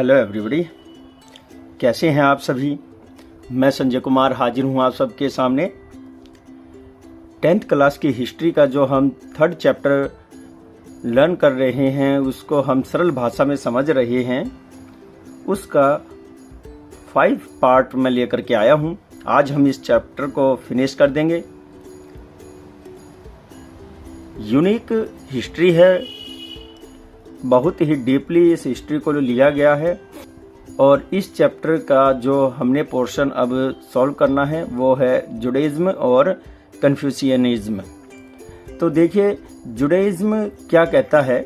Hello everybody, कैसे हैं आप सभी। मैं संजय कुमार हाजिर हूं आप सबके सामने। 10th क्लास की हिस्ट्री का जो हम 3rd चैप्टर लर्न कर रहे हैं, उसको हम सरल भाषा में समझ रहे हैं, उसका 5 पार्ट मैं लेकर के आया हूं। आज हम इस चैप्टर को फिनिश कर देंगे। यूनिक हिस्ट्री है, बहुत ही डीपली इस हिस्ट्री को लिया गया है और इस चैप्टर का जो हमने पोर्शन अब सॉल्व करना है वो है जुडाइज्म और कन्फ्यूशियनिज्म। तो देखिए, जुडाइज्म क्या कहता है।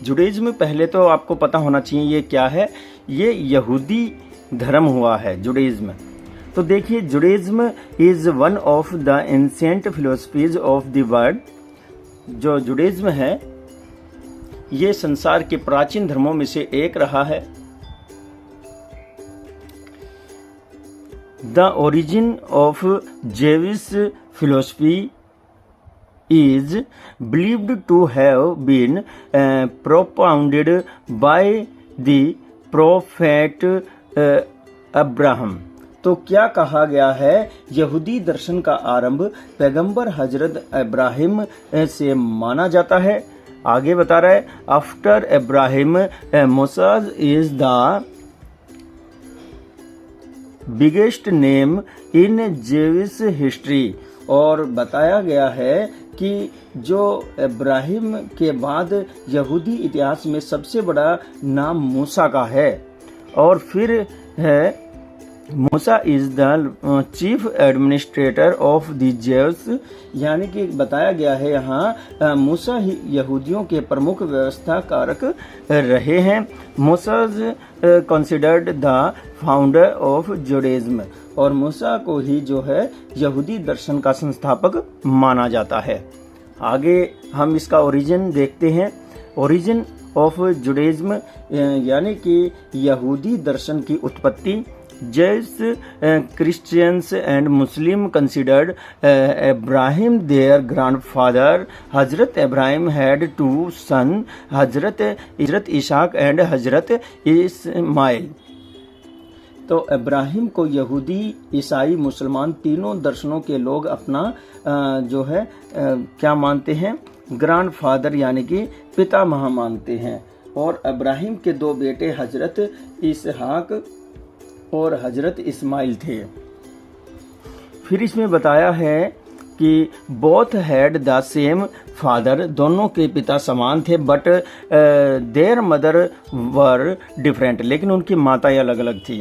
जुडाइज्म पहले तो आपको पता होना चाहिए ये क्या है। ये यहूदी धर्म हुआ है जुडाइज्म। तो देखिए, Judaism is one of the ancient philosophies of the world. जो जुडाइज्म है ये संसार के प्राचीन धर्मों में से एक रहा है। The origin of Jewish philosophy is believed to have been propounded by the prophet Abraham. तो क्या कहा गया है, यहूदी दर्शन का आरंभ पैगंबर हजरत इब्राहिम से माना जाता है। आगे बता रहा है, after Ibrahim Moses is the biggest name in Jewish history. और बताया गया है कि जो इब्राहिम के बाद यहूदी इतिहास में सबसे बड़ा नाम मूसा का है। और फिर है मूसा is the chief administrator of the Jews, यानी कि बताया गया है यहाँ मूसा ही यहूदियों के प्रमुख व्यवस्था कारक रहे हैं। मूसा considered the founder of Judaism, और मूसा को ही जो है यहूदी दर्शन का संस्थापक माना जाता है। आगे हम इसका ओरिजिन देखते हैं। ओरिजिन ऑफ जुडाइज्म यानी कि यहूदी दर्शन की उत्पत्ति। Jews, Christians and Muslim considered Abraham their grandfather. Hazrat Abraham had 2 sons, Hazrat Ishaq and Hazrat Ismail. तो इब्राहिम को यहूदी, ईसाई, मुसलमान तीनों दर्शनों के लोग अपना जो है क्या मानते हैं, ग्रैंड फादर यानी कि पितामह मानते हैं। और इब्राहिम के 2 बेटे हजरत इसहाक और हजरत इस्माइल थे। फिर इसमें बताया है कि both had the same father, दोनों के पिता समान थे, but there mother were different, लेकिन उनकी माताएं अलग अलग थी।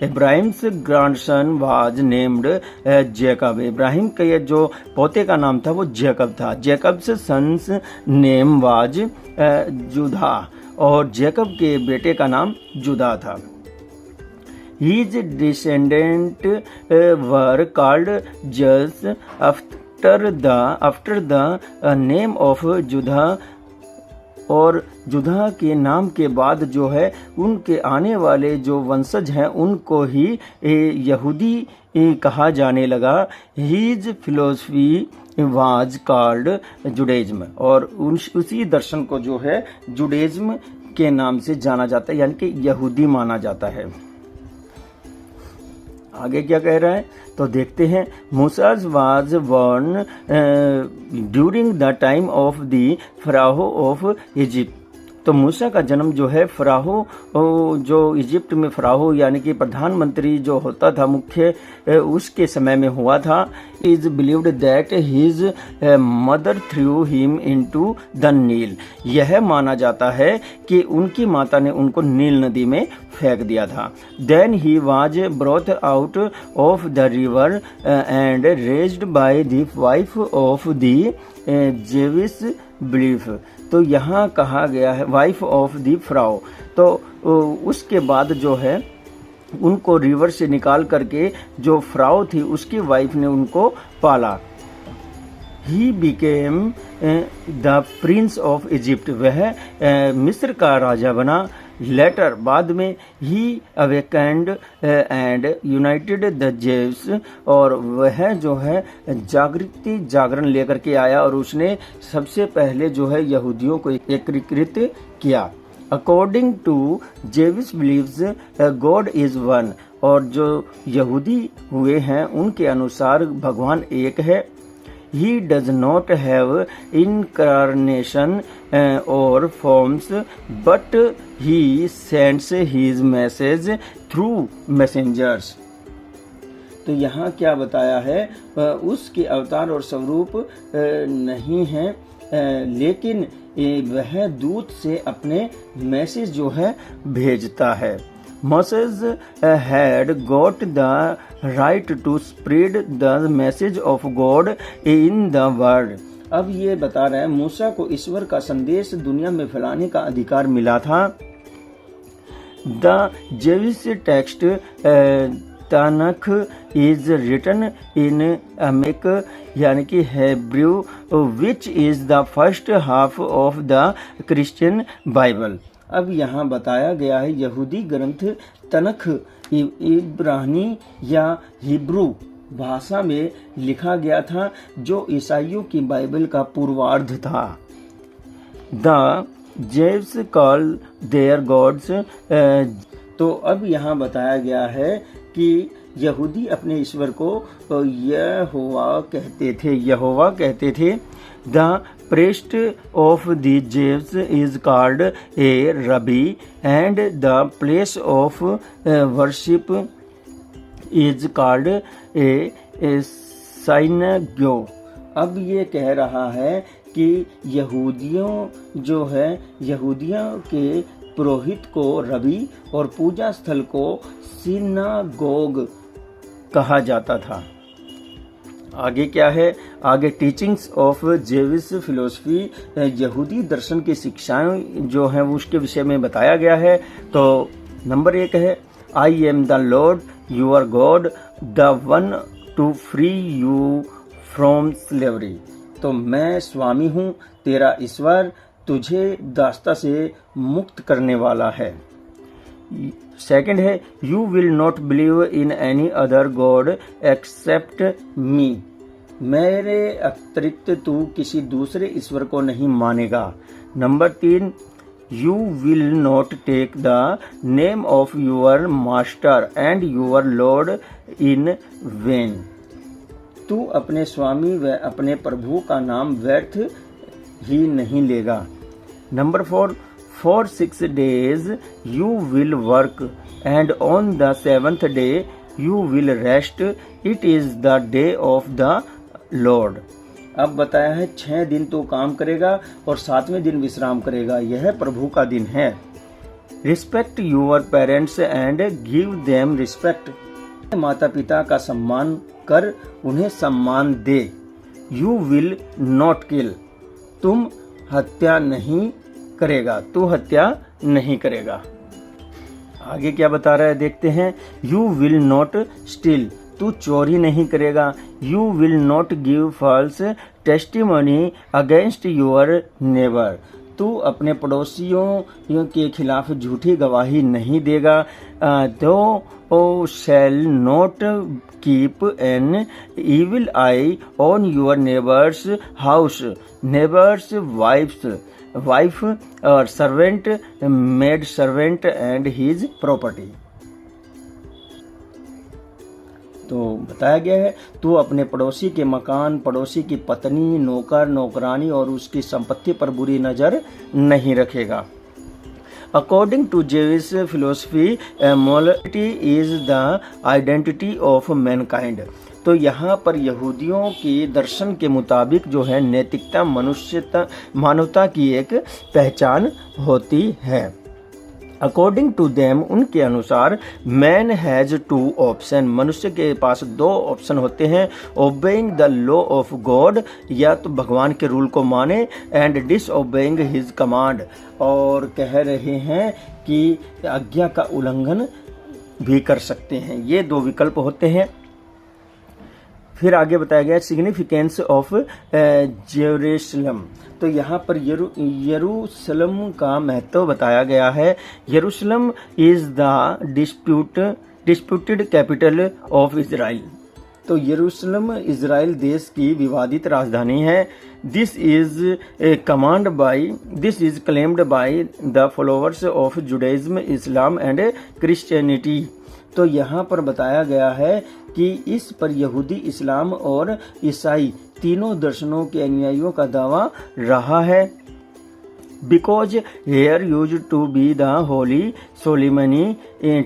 Ibrahim's grandson was named Jacob. Ibrahim के जो पोते का नाम था वो जैकब था। जैकब्स सन्स नेम वाज जुदा, और जैकब के बेटे का नाम जुदा था। His descendants were called Jews after the name of Judah, और जुदा के नाम के बाद जो है उनके आने वाले जो वंशज हैं उनको ही यहूदी कहा जाने लगा। His philosophy was called Judaism, और उसी दर्शन को जो है जुडाइज्म के नाम से जाना जाता है, यानी कि यहूदी माना जाता है। आगे क्या कह रहा है तो देखते हैं। Moses was born during the time of the Pharaoh of Egypt. तो मूसा का जन्म जो है फराहो, जो इजिप्ट में फराहो यानी कि प्रधानमंत्री जो होता था मुख्य, उसके समय में हुआ था। Is believed that his mother threw him into the Nile. यह माना जाता है कि उनकी माता ने उनको नील नदी में फेंक दिया था। Then he was brought out of the river and raised by the wife of the Jewish belief. तो यहाँ कहा गया है वाइफ ऑफ द फ्राउ। तो उसके बाद जो है उनको रिवर से निकाल करके जो फ्राउ थी उसकी वाइफ ने उनको पाला। He became the Prince of Egypt, वह मिस्र का राजा बना। लेटर बाद में ही awakened and United the Jews, और वह जो है जागरण लेकर के आया और उसने सबसे पहले जो है यहूदियों को एकीकृत किया। According to Jewish believes god is one, और जो यहूदी हुए हैं उनके अनुसार भगवान एक है। He does not have incarnation or forms, but he sends his message through messengers. तो यहाँ क्या बताया है, उसके अवतार और स्वरूप नहीं है, लेकिन वह दूत से अपने मैसेज जो है भेजता है। Moses had got the right to spread the message of God in the world. अब ये बता रहे हैं मूसा को ईश्वर का संदेश दुनिया में फैलाने का अधिकार मिला था। The Jewish text Tanakh is written in Aramaic यानी कि Hebrew, which is the first half of the Christian Bible. अब यहाँ बताया गया है यहूदी ग्रंथ तनख इब्रानी या हिब्रू भाषा में लिखा गया था, जो ईसाइयों की बाइबल का पूर्वार्ध था। द जेव्स कॉल देयर गॉड्स, तो अब यहाँ बताया गया है कि यहूदी अपने ईश्वर को यहोवा कहते थे। The priest of the Jews is called a rabbi, and the place of worship is called a synagogue. अब ये कह रहा है कि यहूदियों के पुरोहित को रबी और पूजा स्थल को सिनागोग कहा जाता था। आगे क्या है, आगे टीचिंग्स ऑफ जेविस फिलोसफी, यहूदी दर्शन की शिक्षाएं जो हैं वो उसके विषय में बताया गया है। तो नंबर 1 है, I am the lord your god the one to free you from slavery. तो मैं स्वामी हूँ तेरा ईश्वर, तुझे दासता से मुक्त करने वाला है। सेकंड है, you will not believe in any other god except me. मेरे अतिरिक्त तू किसी दूसरे ईश्वर को नहीं मानेगा। Number 3, you will not take the name of your master and your lord in vain. तू अपने स्वामी व अपने प्रभु का नाम व्यर्थ ही नहीं लेगा। Number 4, For 6 days you will work, and on the 7th day you will rest. It is the day of the Lord. अब बताया है 6 दिन तो काम करेगा और 7वें दिन विश्राम करेगा, यह प्रभु का दिन है। Respect your parents and give them respect. माता पिता का सम्मान कर, उन्हें सम्मान दे। You will not kill. तुम हत्या नहीं करेगा, तू हत्या नहीं करेगा। आगे क्या बता रहा है देखते हैं। यू विल नॉट स्टील, तू चोरी नहीं करेगा। You will not give false testimony against your neighbour, तू अपने पड़ोसियों के खिलाफ झूठी गवाही नहीं देगा। Thou shall not keep an evil eye on your neighbour's house, neighbour's wife और servant, maid servant and his property. तो बताया गया है तू अपने पड़ोसी के मकान, पड़ोसी की पत्नी, नौकर, नौकरानी और उसकी संपत्ति पर बुरी नजर नहीं रखेगा। According to Jewish philosophy, morality is the identity of mankind. तो यहाँ पर यहूदियों के दर्शन के मुताबिक जो है नैतिकता मानवता की एक पहचान होती है। अकॉर्डिंग टू देम, उनके अनुसार, मैन हैज 2 ऑप्शन, मनुष्य के पास 2 ऑप्शन होते हैं। Obeying the law of God, या तो भगवान के रूल को माने, एंड डिसओबेइंग हिज कमांड, और कह रहे हैं कि आज्ञा का उल्लंघन भी कर सकते हैं। ये 2 विकल्प होते हैं। फिर आगे बताया गया सिग्निफिकेंस ऑफ जेरूसलम। तो यहाँ पर यरूशलेम का महत्व बताया गया है। यरूशलेम is the disputed capital of Israel. तो यरूशलेम इज़राइल देश की विवादित राजधानी है। This is claimed by the followers of Judaism, Islam and Christianity. तो यहाँ पर बताया गया है कि इस पर यहूदी, इस्लाम और ईसाई तीनों दर्शनों के अनुयायियों का दावा रहा है। Because here used to be the holy Solomon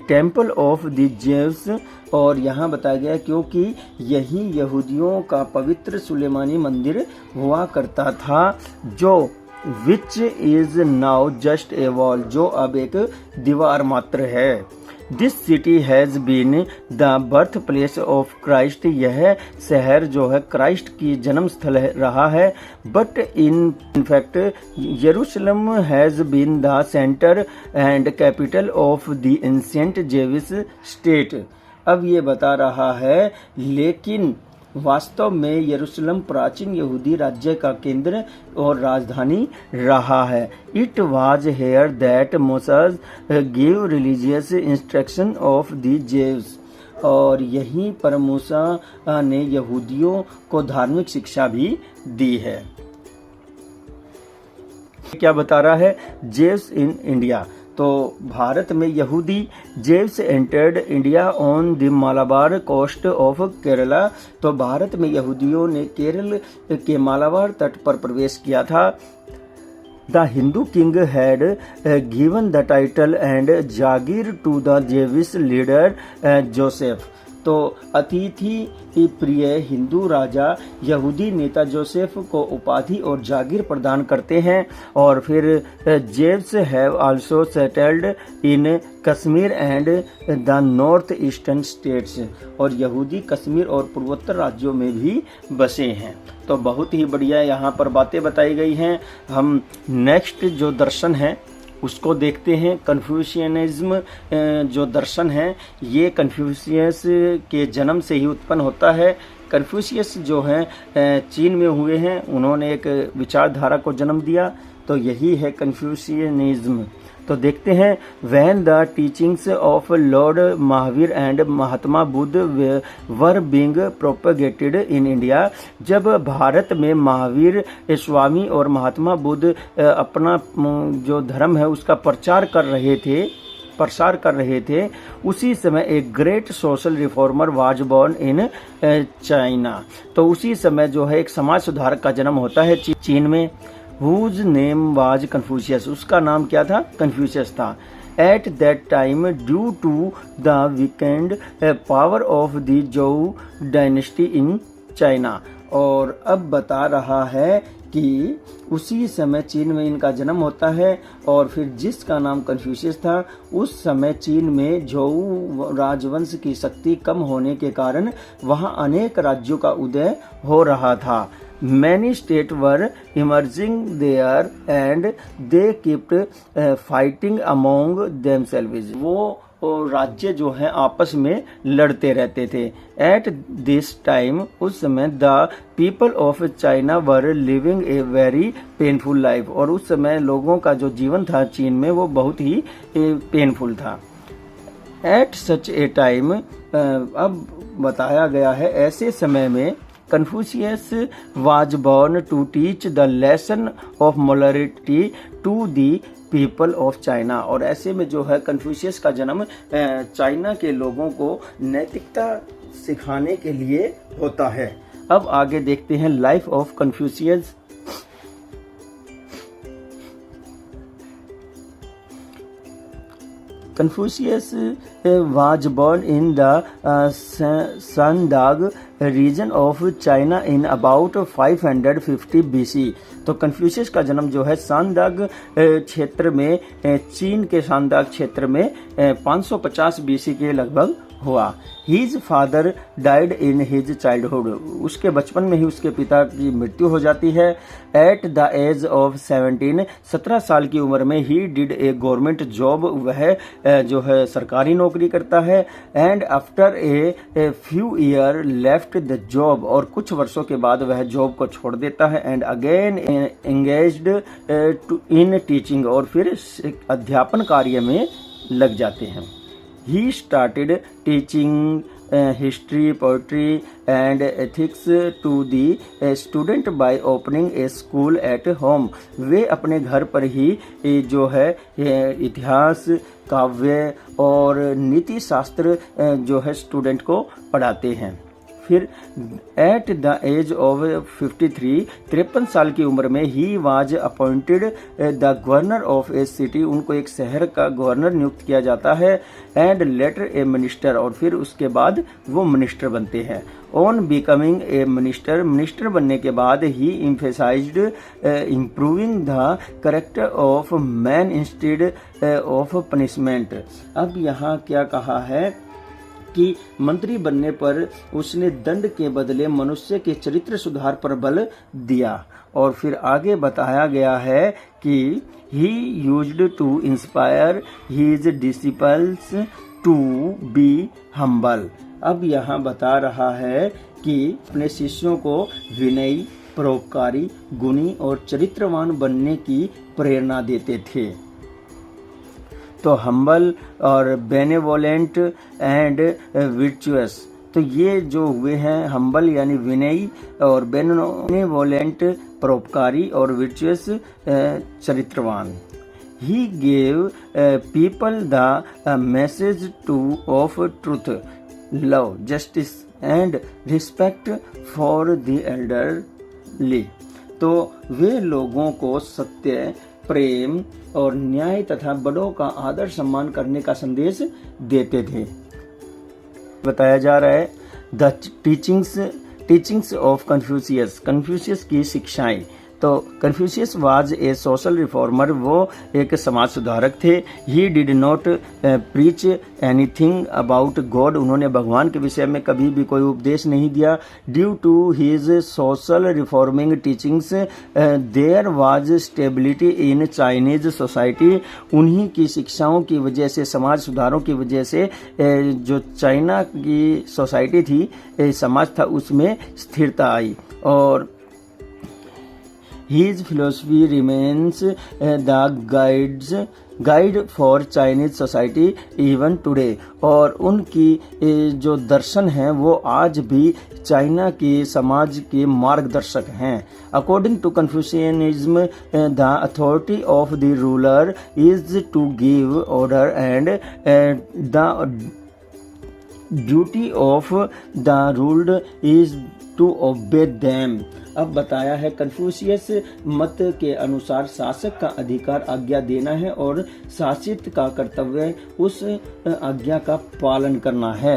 temple of the Jews, और यहाँ बताया गया क्योंकि यही यहूदियों का पवित्र सुलेमानी मंदिर हुआ करता था, जो which is now just a wall, जो अब एक दीवार मात्र है। This city has been the birth place of Christ, यह शहर जो है क्राइस्ट की जन्म स्थल रहा है। But in fact Jerusalem has been the centre and capital of the ancient Jewish state. अब ये बता रहा है, लेकिन वास्तव में यरूशलेम प्राचीन यहूदी राज्य का केंद्र और राजधानी रहा है। It was here that Moses give religious instruction of the Jews, और यहीं पर मूसा ने यहूदियों को धार्मिक शिक्षा भी दी है। क्या बता रहा है? जेव्स इन इंडिया, तो भारत में यहूदी Jews entered India on the Malabar coast of Kerala, तो भारत में यहूदियों ने केरल के मालाबार तट पर प्रवेश किया था। The Hindu king had given the title and jagir to the Jewish leader Joseph, तो अतिथि प्रिय हिंदू राजा यहूदी नेता जोसेफ को उपाधि और जागीर प्रदान करते हैं। और फिर Jews have also settled in Kashmir and the north eastern states, और यहूदी कश्मीर और पूर्वोत्तर राज्यों में भी बसे हैं। तो बहुत ही बढ़िया यहाँ पर बातें बताई गई हैं। हम नेक्स्ट जो दर्शन है उसको देखते हैं। कन्फ्यूशियनिज्म जो दर्शन है, ये कन्फ्यूशियस के जन्म से ही उत्पन्न होता है। कन्फ्यूशियस जो हैं चीन में हुए हैं, उन्होंने एक विचारधारा को जन्म दिया, तो यही है कन्फ्यूशियनिज्म। तो देखते हैं, when the teachings of Lord Mahavir and Mahatma Buddha were being propagated in India, जब भारत में महावीर स्वामी और महात्मा बुद्ध अपना जो धर्म है उसका प्रसार कर रहे थे, उसी समय एक great social reformer was born in China, तो उसी समय जो है एक समाज सुधारक का जन्म होता है चीन में। Whose name was Confucius, उसका नाम क्या था? कन्फ्यूशियस था। At that time, due to the weakened power of the Zhou dynasty in China, और अब बता रहा है कि उसी समय चीन में इनका जन्म होता है, और फिर जिसका नाम कन्फ्यूशियस था, उस समय चीन में झोउ राजवंश की शक्ति कम होने के कारण वहां अनेक राज्यों का उदय हो रहा था। Many states were emerging there and they kept fighting among themselves. वो राज्य जो हैं आपस में लड़ते रहते थे। At this time, उस समय the people of China were living a very painful life, और उस समय लोगों का जो जीवन था चीन में वो बहुत ही पेनफुल था। At such a time, अब बताया गया है ऐसे समय में Confucius was born to teach the lesson of morality to the people of China, और ऐसे में जो है कन्फ्यूशियस का जन्म चाइना के लोगों को नैतिकता सिखाने के लिए होता है। अब आगे देखते हैं life of Confucius. Confucius was born in the Shandong region of China in about 550 BC, तो कन्फ्यूशियस का जन्म जो है शानदाग क्षेत्र में, चीन के शानदाग क्षेत्र में 550 BC के लगभग हुआ। His father died in his childhood, उसके बचपन में ही उसके पिता की मृत्यु हो जाती है। At the age of 17 साल की उम्र में he did a government job, वह जो है सरकारी नौकरी करता है। And after a few years left the job, और कुछ वर्षों के बाद वह जॉब को छोड़ देता है। And again engaged in teaching, और फिर अध्यापन कार्य में लग जाते हैं। He started teaching history, poetry and ethics to the student by opening a school at home. वे अपने घर पर ही जो है इतिहास, काव्य और नीति शास्त्र जो है स्टूडेंट को पढ़ाते हैं। फिर एट द एज ऑफ 53 साल की उम्र में he was appointed the governor of A city, उनको एक शहर का गवर्नर नियुक्त किया जाता है, एंड लेटर ए मिनिस्टर, और फिर उसके बाद वो मिनिस्टर बनते हैं। ऑन बिकमिंग ए मिनिस्टर बनने के बाद ही emphasised improving the character of man instead of punishment. अब यहाँ क्या कहा है कि मंत्री बनने पर उसने दंड के बदले मनुष्य के चरित्र सुधार पर बल दिया। और फिर आगे बताया गया है कि he used to inspire his disciples to be humble. अब यहाँ बता रहा है कि अपने शिष्यों को विनयी, परोपकारी, गुणी और चरित्रवान बनने की प्रेरणा देते थे। तो हम्बल और बेनेवोलेंट एंड विर्चुअस, तो ये जो हुए हैं हम्बल यानी विनयी और बेनेवोलेंट परोपकारी और विर्चुअस चरित्रवान। He gave people the message two of truth, love, justice and respect for the elderly. तो वे लोगों को सत्य, प्रेम और न्याय तथा बड़ों का आदर सम्मान करने का संदेश देते थे। बताया जा रहा है द टीचिंग्स ऑफ कन्फ्यूशियस की शिक्षाएं। तो Confucius was a social reformer, वो एक समाज सुधारक थे। He did not preach anything about God, उन्होंने भगवान के विषय में कभी भी कोई उपदेश नहीं दिया। Due to his social reforming teachings there was stability in Chinese society, उन्हीं की शिक्षाओं की वजह से, समाज सुधारों की वजह से जो चाइना की सोसाइटी थी, समाज था, उसमें स्थिरता आई। और His philosophy remains the guide for Chinese society even today, और उनकी जो दर्शन हैं वो आज भी चाइना के समाज के मार्गदर्शक हैं। According to Confucianism, the authority of the ruler is to give order and the duty of the ruled is to obey them। अब बताया है कन्फ्यूशियस मत के अनुसार शासक का अधिकार आज्ञा देना है और शासित का कर्तव्य उस आज्ञा का पालन करना है।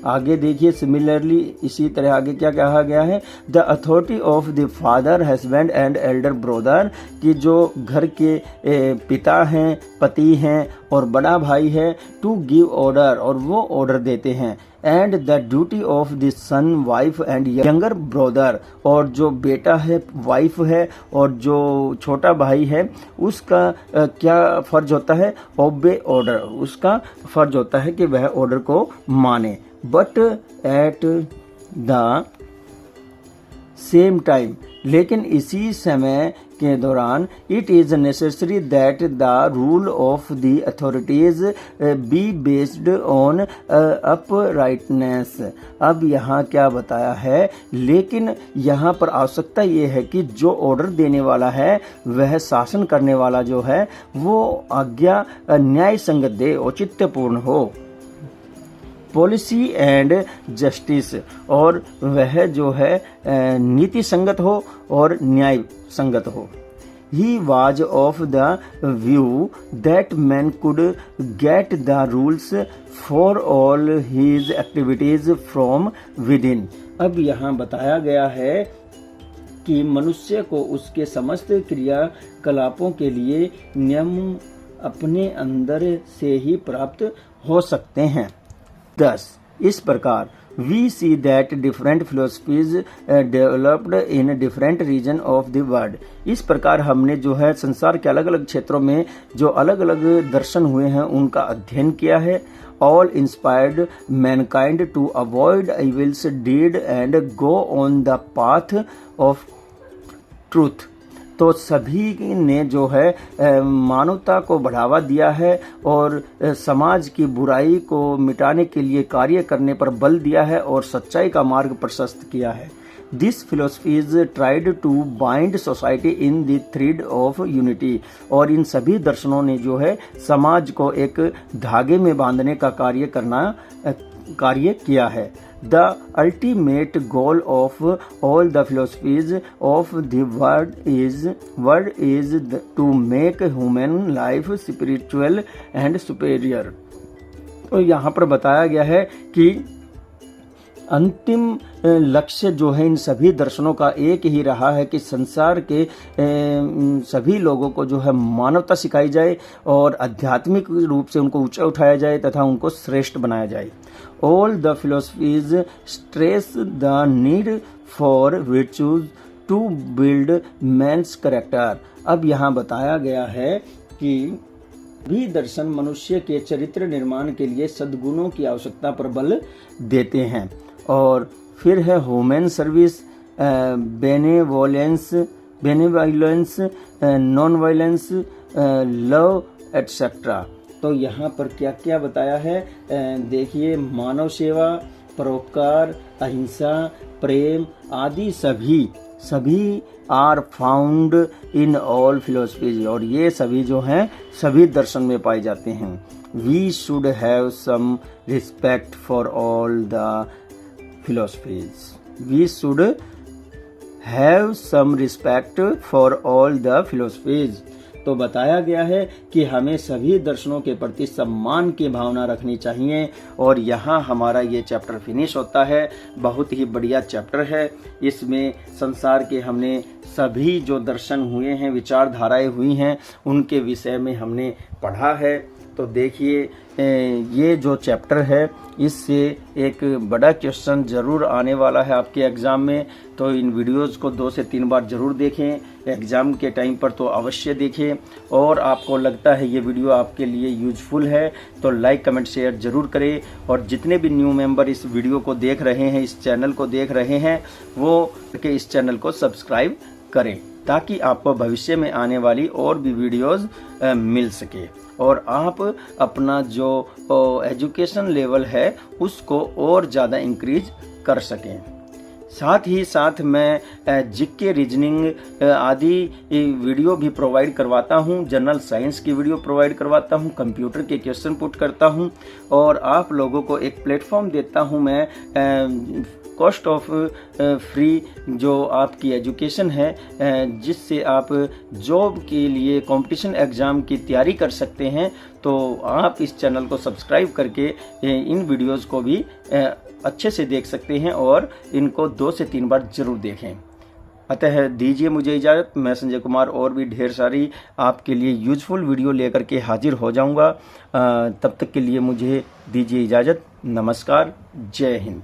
आगे देखिए सिमिलरली इसी तरह आगे क्या कहा गया है, the authority of the father, husband and Elder brother, कि जो घर के पिता हैं, पति हैं और बड़ा भाई है, टू गिव ऑर्डर, और वो ऑर्डर देते हैं, and the duty of the son, wife and younger brother, और जो बेटा है, वाइफ है और जो छोटा भाई है उसका क्या फर्ज होता है, ओबे ऑर्डर, उसका फर्ज होता है कि वह ऑर्डर को माने। But at the same time, लेकिन इसी समय के दौरान, it is necessary that the rule of the authorities be based on uprightness. अब यहाँ क्या बताया है, लेकिन यहाँ पर आवश्यकता ये है कि जो ऑर्डर देने वाला है वह शासन करने वाला जो है वो आज्ञा न्याय संगत दे, औचित्यपूर्ण हो। पॉलिसी एंड जस्टिस, और वह जो है नीति संगत हो और न्याय संगत हो। He was of the view that man could get the rules for all his activities from within। अब यहाँ बताया गया है कि मनुष्य को उसके समस्त क्रियाकलापों के लिए नियम अपने अंदर से ही प्राप्त हो सकते हैं। Thus, इस प्रकार we see that different philosophies developed in different region of the world। इस प्रकार हमने जो है संसार के अलग अलग क्षेत्रों में जो अलग अलग दर्शन हुए हैं उनका अध्ययन किया है। All inspired mankind to avoid evil's deed and go on the path of truth तो सभी ने जो है मानवता को बढ़ावा दिया है और समाज की बुराई को मिटाने के लिए कार्य करने पर बल दिया है और सच्चाई का मार्ग प्रशस्त किया है। This philosophy is tried to bind society in the thread of unity। और इन सभी दर्शनों ने जो है समाज को एक धागे में बांधने का कार्य किया है। The ultimate goal of all the philosophies of the world is to make human life spiritual and superior। तो यहाँ पर बताया गया है कि अंतिम लक्ष्य जो है इन सभी दर्शनों का एक ही रहा है कि संसार के सभी लोगों को जो है मानवता सिखाई जाए और आध्यात्मिक रूप से उनको ऊंचा उठाया जाए तथा उनको श्रेष्ठ बनाया जाए। All the philosophies stress the need for virtues to build man's character. अब यहाँ बताया गया है कि भी दर्शन मनुष्य के चरित्र निर्माण के लिए सद्गुणों की आवश्यकता पर बल देते हैं। और फिर है human service, benevolence, non violence, love etcetera. तो यहाँ पर क्या क्या बताया है देखिए, मानव सेवा, परोपकार, अहिंसा, प्रेम आदि सभी are found in all philosophies. और ये सभी जो हैं सभी दर्शन में पाए जाते हैं। We should have some respect for all the philosophies। We should have some respect for all the philosophies। तो बताया गया है कि हमें सभी दर्शनों के प्रति सम्मान की भावना रखनी चाहिए। और यहाँ हमारा ये चैप्टर फिनिश होता है। बहुत ही बढ़िया चैप्टर है। इसमें संसार के हमने सभी जो दर्शन हुए हैं, विचारधाराएं हुई हैं, उनके विषय में हमने पढ़ा है। तो देखिए ये जो चैप्टर है इससे एक बड़ा क्वेश्चन ज़रूर आने वाला है आपके एग्ज़ाम में। तो इन वीडियोज़ को 2 से 3 बार ज़रूर देखें एग्ज़ाम के टाइम पर, तो अवश्य देखें। और आपको लगता है ये वीडियो आपके लिए यूजफुल है तो लाइक कमेंट शेयर ज़रूर करें। और जितने भी न्यू मेंबर इस वीडियो को देख रहे हैं, इस चैनल को देख रहे हैं, वो इस चैनल को सब्सक्राइब करें ताकि आपको भविष्य में आने वाली और भी वीडियोज़ मिल सके और आप अपना जो एजुकेशन लेवल है उसको और ज़्यादा इंक्रीज कर सकें। साथ ही साथ मैं जीके रीजनिंग आदि वीडियो भी प्रोवाइड करवाता हूं, जनरल साइंस की वीडियो प्रोवाइड करवाता हूं, कंप्यूटर के क्वेश्चन पुट करता हूं और आप लोगों को एक प्लेटफॉर्म देता हूं मैं कॉस्ट ऑफ फ्री जो आपकी एजुकेशन है, जिससे आप जॉब के लिए कंपटीशन एग्ज़ाम की तैयारी कर सकते हैं। तो आप इस चैनल को सब्सक्राइब करके इन वीडियोस को भी अच्छे से देख सकते हैं और इनको 2 से 3 बार ज़रूर देखें। अतः दीजिए मुझे इजाज़त। मैं संजय कुमार और भी ढेर सारी आपके लिए यूजफुल वीडियो लेकर के हाजिर हो जाऊंगा। तब तक के लिए मुझे दीजिए इजाज़त। नमस्कार, जय हिंद।